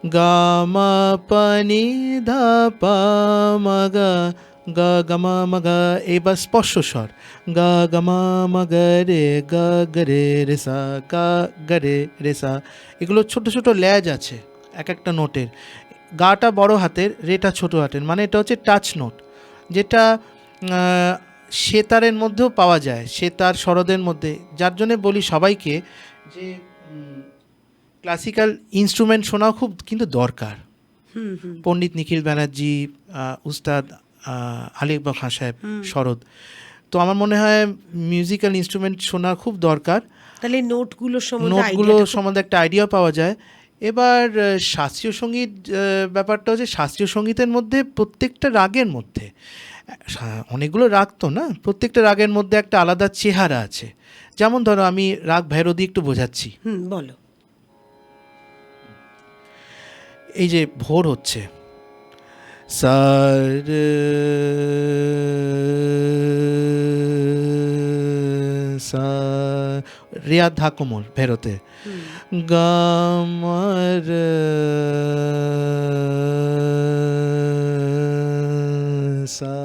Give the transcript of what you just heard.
গা মা পা নি ধা পা মা গা, গা গা মা মা গা, এবার স্পর্শ স্বর, গা গা মা মা গা রে, গা গা রে রে সা, গা গা রে রে সা। এগুলো ছোট ছোট ল্যাজ আছে এক একটা নোটের। গাটা বড় হাতের, রেটা ছোট হাতের, মানে এটা হচ্ছে টাচ নোট, যেটা সেতারের মধ্যেও পাওয়া যায়, সেতার শরদের মধ্যে। যার জন্যে বলি সবাইকে যে ক্লাসিক্যাল ইনস্ট্রুমেন্ট শোনাও খুব কিন্তু দরকার। পণ্ডিত নিখিল ব্যানার্জি, উস্তাদ আলী আকবর খান সাহেব, শরৎ, তো আমার মনে হয় মিউজিক্যাল ইনস্ট্রুমেন্ট শোনা খুব দরকার। তাহলে নোটগুলো সম্বন্ধে একটা আইডিয়া পাওয়া যায়। এবার শাস্ত্রীয় সঙ্গীত ব্যাপারটা হচ্ছে, শাস্ত্রীয় সঙ্গীতের মধ্যে প্রত্যেকটা রাগের মধ্যে অনেকগুলো রাগ তো না, প্রত্যেকটা রাগের মধ্যে একটা আলাদা চেহারা আছে। যেমন ধরো আমি রাগ ভৈরবী একটু বোঝাচ্ছি। বলো। এই যে ভোর হচ্ছে, সার সা, রেয়া ধা কোমল ভেরোতে, গামার সা,